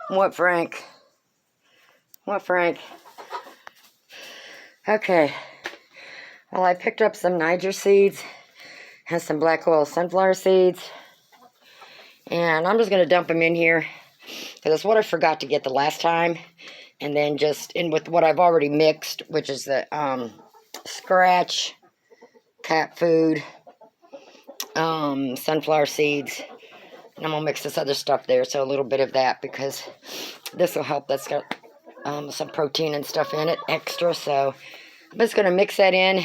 What, Frank? What, Frank? Okay. Well, I picked up some Niger seeds and some black oil sunflower seeds. And I'm just going to dump them in here, because it's what I forgot to get the last time. And then just in with what I've already mixed, which is the scratch, cat food, sunflower seeds. And I'm going to mix this other stuff there, so a little bit of that, because this will help. That's got some protein and stuff in it extra. So I'm just going to mix that in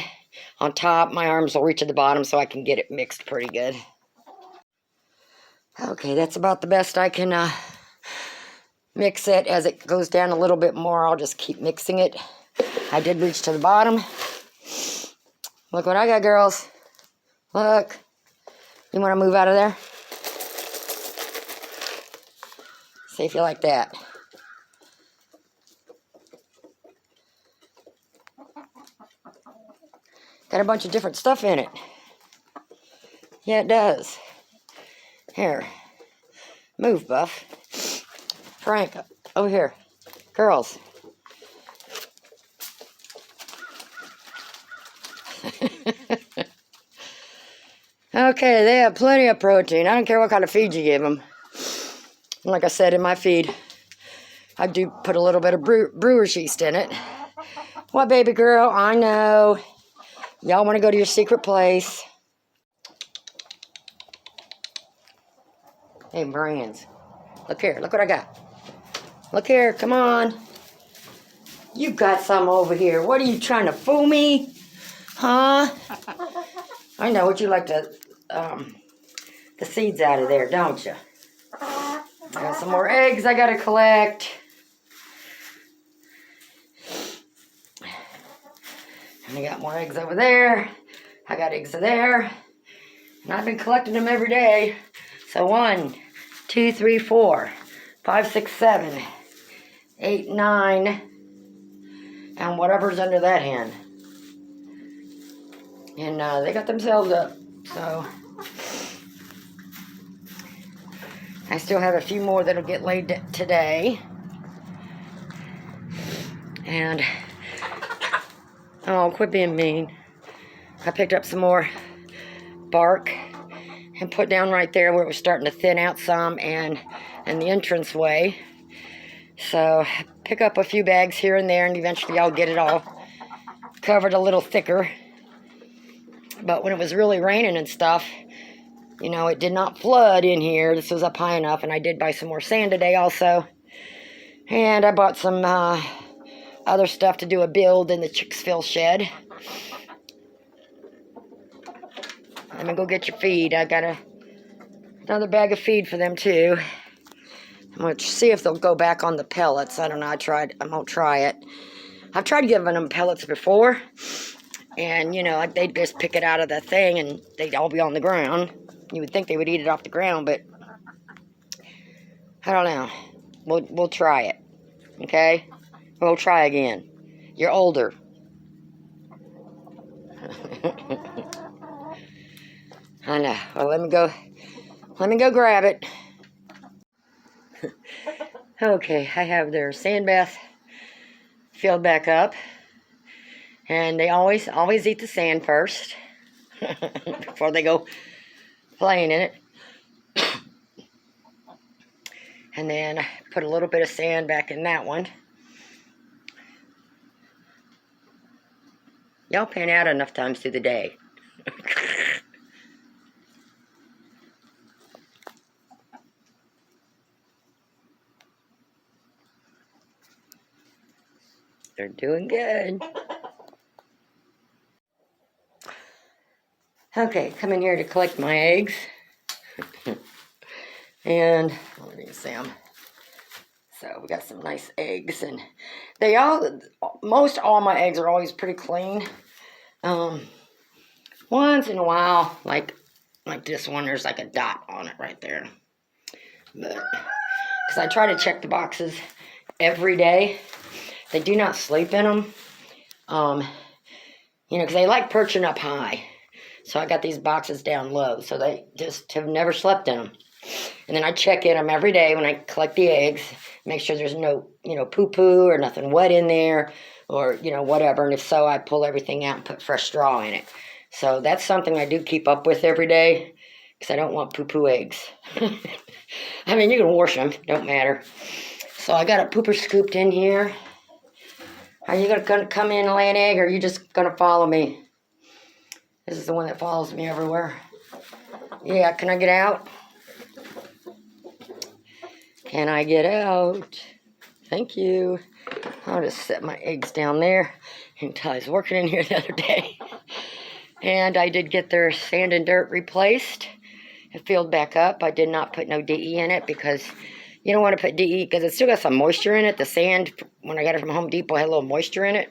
on top. My arms will reach to the bottom so I can get it mixed pretty good. Okay, that's about the best I can mix it. As it goes down a little bit more, I'll just keep mixing it. I did reach to the bottom. Look what I got, girls. Look. You want to move out of there? See if you like that. Got a bunch of different stuff in it. Yeah, it does. Here. Move, Buff. Frank, over here. Girls. Okay, they have plenty of protein. I don't care what kind of feed you give them. Like I said in my feed, I do put a little bit of brewer's yeast in it. What, baby girl? I know. Y'all want to go to your secret place. Hey, Brands. Look here. Look what I got. Look here. Come on. You got some over here. What are you trying to fool me? Huh? I know what you like to, the seeds out of there, don't you? I got some more eggs I gotta collect. And I got more eggs over there. I got eggs there. And I've been collecting them every day. So 1, 2, 3, 4, 5, 6, 7, 8, 9, and whatever's under that hen. And they got themselves up. So I still have a few more that'll get laid today. And oh, quit being mean. I picked up some more bark and put down right there where it was starting to thin out some, and the entranceway. So pick up a few bags here and there, and eventually I'll get it all covered a little thicker. But when it was really raining and stuff, you know, it did not flood in here. This was up high enough, and I did buy some more sand today also. And I bought some other stuff to do a build in the Chicksville Shed. Let me go get your feed. I got another bag of feed for them too. I'm going to see if they'll go back on the pellets. I don't know. I won't try it. I've tried giving them pellets before. And, you know, like they'd just pick it out of the thing and they'd all be on the ground. You would think they would eat it off the ground, but I don't know. We'll try it. Okay? We'll try again. You're older. I know. Well, let me go grab it. Okay, I have their sand bath filled back up. And they always eat the sand first before they go playing in it. And then I put a little bit of sand back in that one. Y'all pan out enough times through the day. They're doing good. Okay, come in here to collect my eggs. And let me see them. So we got some nice eggs, and most all my eggs are always pretty clean. Once in a while, like this one, there's like a dot on it right there. But because I try to check the boxes every day, they do not sleep in them. You know, because they like perching up high. So I got these boxes down low, so they just have never slept in them. And then I check in them every day when I collect the eggs, make sure there's no, poo-poo or nothing wet in there or, whatever. And if so, I pull everything out and put fresh straw in it. So that's something I do keep up with every day because I don't want poo-poo eggs. I mean, you can wash them, don't matter. So I got a pooper scooped in here. Are you gonna come in and lay an egg, or are you just gonna follow me? This is the one that follows me everywhere. Yeah, can I get out? Can I get out? Thank you. I'll just set my eggs down there. And Ty's working in here the other day. And I did get their sand and dirt replaced. It filled back up. I did not put no DE in it because you don't want to put DE because it's still got some moisture in it. The sand, when I got it from Home Depot, had a little moisture in it.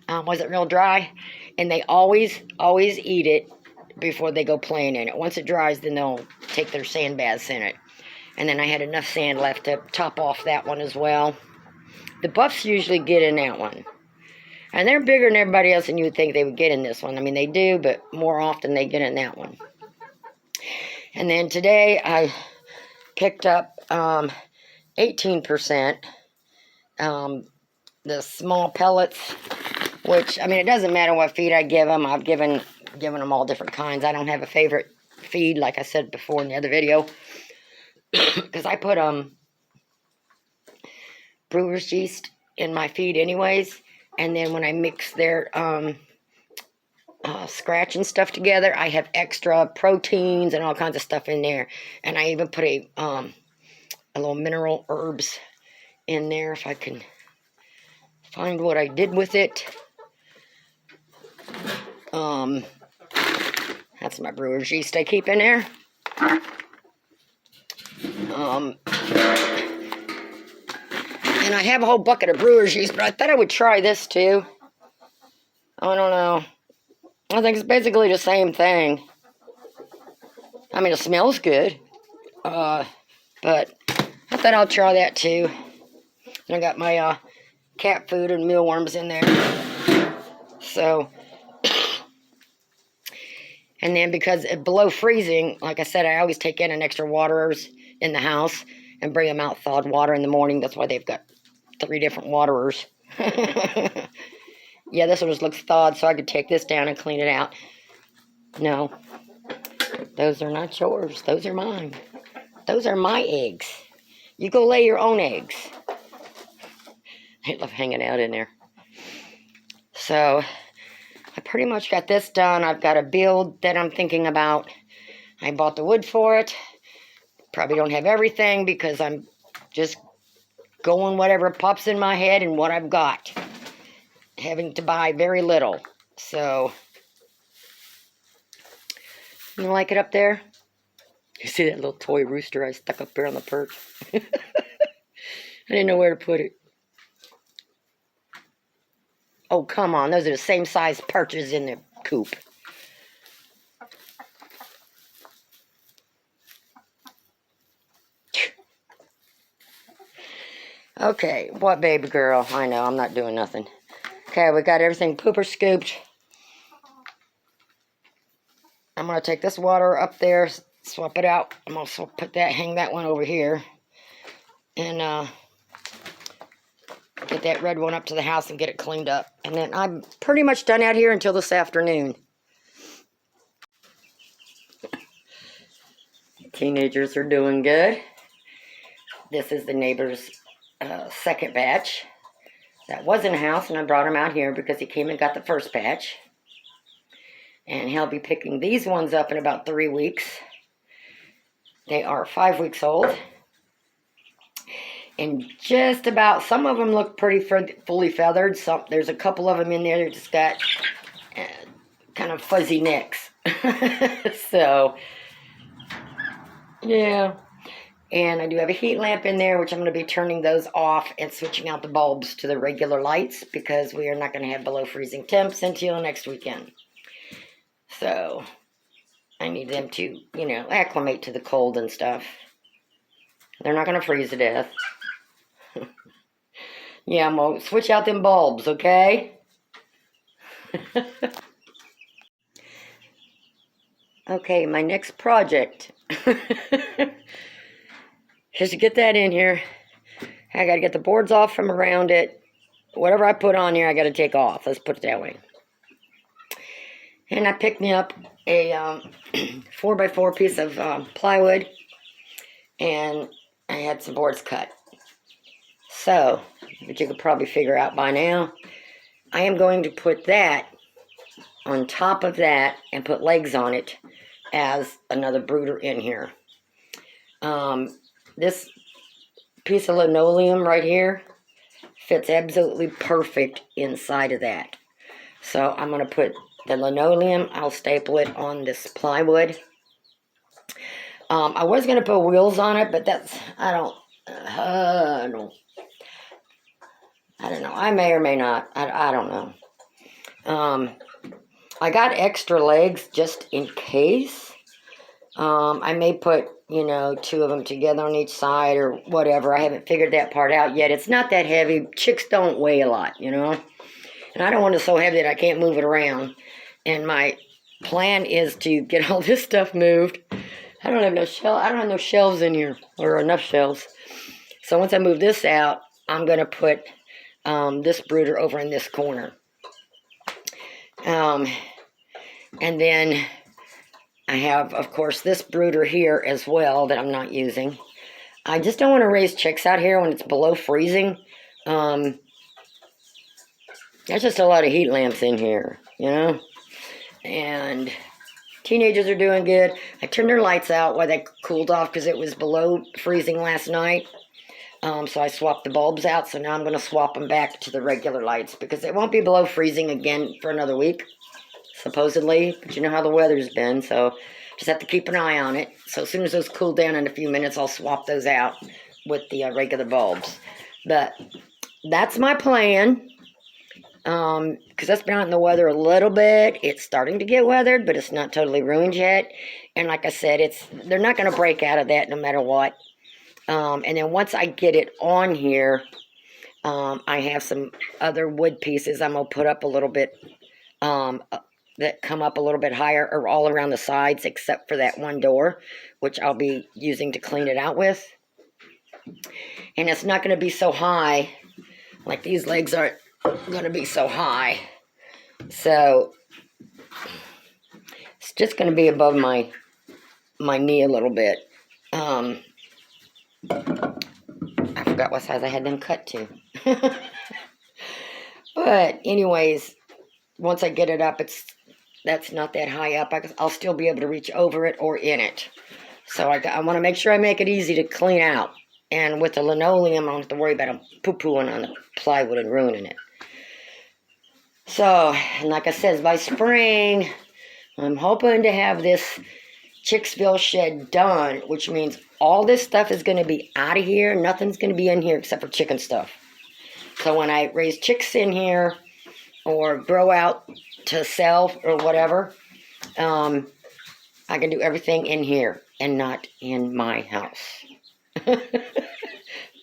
Wasn't real dry. And they always eat it before they go playing in it. Once it dries, then they'll take their sand baths in it. And then I had enough sand left to top off that one as well. The buffs usually get in that one. And they're bigger than everybody else, and you would think they would get in this one. I mean, they do, but more often they get in that one. And then today I picked up 18%, the small pellets, which, I mean, it doesn't matter what feed I give them. I've given them all different kinds. I don't have a favorite feed, like I said before in the other video. Because I put brewer's yeast in my feed anyways, and then when I mix their scratch and stuff together, I have extra proteins and all kinds of stuff in there, and I even put a little mineral herbs in there if I can find what I did with it. That's my brewer's yeast I keep in there. And I have a whole bucket of brewer's yeast, but I thought I would try this too. I don't know. I think it's basically the same thing. I mean, it smells good. But I thought I'll try that too. And I got my cat food and mealworms in there. So, and then because below freezing, like I said, I always take in an extra waterers in the house and bring them out thawed water in the morning. That's why they've got 3 different waterers. Yeah, this one just looks thawed, so I could take this down and clean it out. No, those are not yours. Those are mine. Those are my eggs. You go lay your own eggs. I love hanging out in there. So, I pretty much got this done. I've got a build that I'm thinking about. I bought the wood for it. Probably don't have everything because I'm just going whatever pops in my head and what I've got. Having to buy very little. So, you like it up there? You see that little toy rooster I stuck up there on the perch? I didn't know where to put it. Oh, come on. Those are the same size perches in the coop. Okay, what baby girl? I know, I'm not doing nothing. Okay, we got everything pooper scooped. I'm going to take this water up there, swap it out. I'm going to hang that one over here. And get that red one up to the house and get it cleaned up. And then I'm pretty much done out here until this afternoon. Teenagers are doing good. This is the neighbor's second batch. That was in the house, and I brought him out here because he came and got the first batch. And he'll be picking these ones up in about 3 weeks. They are 5 weeks old. And just about, some of them look pretty fully feathered. There's a couple of them in there that just got kind of fuzzy necks. So, yeah. And I do have a heat lamp in there, which I'm going to be turning those off and switching out the bulbs to the regular lights because we are not going to have below freezing temps until next weekend. So, I need them to, acclimate to the cold and stuff. They're not going to freeze to death. Yeah, I'm going to switch out them bulbs, okay? Okay, my next project. Just to get that in here, I got to get the boards off from around it. Whatever I put on here, I got to take off. Let's put it that way. And I picked me up a 4x4 piece of plywood, and I had some boards cut. So, but you could probably figure out by now, I am going to put that on top of that and put legs on it as another brooder in here. This piece of linoleum right here fits absolutely perfect inside of that. So I'm going to put the linoleum, I'll staple it on this plywood. I was going to put wheels on it, but that's, I don't know. I may or may not. I don't know. I got extra legs just in case. I may put, you know, 2 of them together on each side or whatever. I haven't figured that part out yet. It's not that heavy. Chicks don't weigh a lot, you know. And I don't want it so heavy that I can't move it around. And my plan is to get all this stuff moved. I don't have no shelves in here, or enough shelves. So once I move this out, I'm going to put this brooder over in this corner. And then I have, of course, this brooder here as well that I'm not using. I just don't want to raise chicks out here when it's below freezing. There's just a lot of heat lamps in here, you know. And teenagers are doing good. I turned their lights out while they cooled off because it was below freezing last night. So I swapped the bulbs out. So now I'm going to swap them back to the regular lights because it won't be below freezing again for another week, supposedly. But you know how the weather's been, so just have to keep an eye on it. So as soon as those cool down in a few minutes, I'll swap those out with the regular bulbs. But that's my plan. Because that's been out in the weather a little bit. It's starting to get weathered, but it's not totally ruined yet. And like I said, they're not going to break out of that no matter what. And then once I get it on here, I have some other wood pieces I'm going to put up a little bit, that come up a little bit higher or all around the sides except for that one door, which I'll be using to clean it out with. And it's not going to be so high, like these legs aren't going to be so high. So it's just going to be above my knee a little bit. I forgot what size I had them cut to. But anyways, once I get it up, that's not that high up. I'll still be able to reach over it or in it. So I want to make sure I make it easy to clean out. And with the linoleum, I don't have to worry about them poo-pooing on the plywood and ruining it. So, and like I said, by spring, I'm hoping to have this Chicksville Shed done, which means all this stuff is going to be out of here. Nothing's going to be in here except for chicken stuff. So when I raise chicks in here or grow out to sell or whatever, I can do everything in here and not in my house.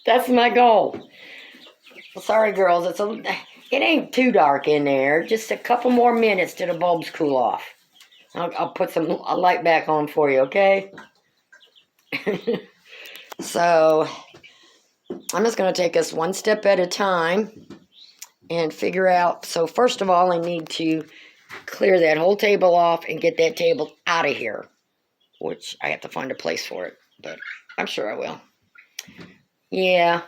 That's my goal. Sorry, girls. It ain't too dark in there. Just a couple more minutes till the bulbs cool off. I'll put a light back on for you, okay? So, I'm just going to take us one step at a time and figure out. So, first of all, I need to clear that whole table off and get that table out of here, which I have to find a place for it, but I'm sure I will. Yeah,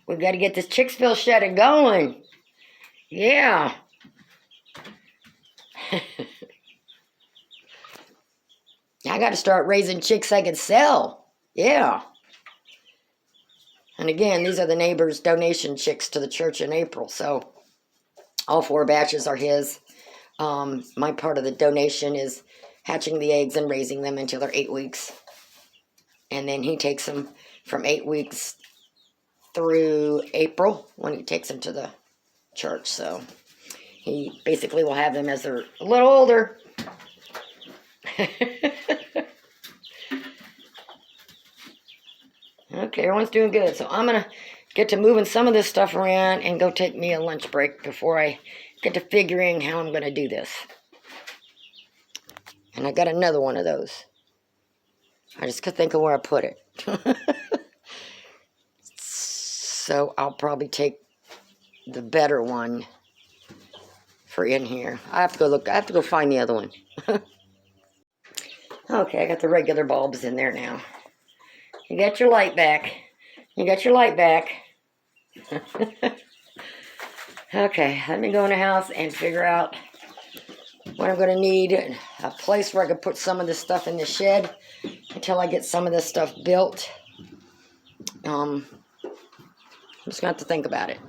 we've got to get this Chicksville Shed going. Yeah. I got to start raising chicks I can sell. Yeah. And again, these are the neighbor's donation chicks to the church in April. So all 4 batches are his. My part of the donation is hatching the eggs and raising them until they're 8 weeks. And then he takes them from 8 weeks through April when he takes them to the church. So he basically will have them as they're a little older. Okay, everyone's doing good. So I'm going to get to moving some of this stuff around and go take me a lunch break before I get to figuring how I'm going to do this. And I got another one of those. I just could think of where I put it. So I'll probably take the better one for in here. I have to go look. I have to go find the other one. Okay, I got the regular bulbs in there now. You got your light back. You got your light back. Okay, let me go in the house and figure out what I'm going to need. A place where I can put some of this stuff in the shed until I get some of this stuff built. I'm just going to have to think about it.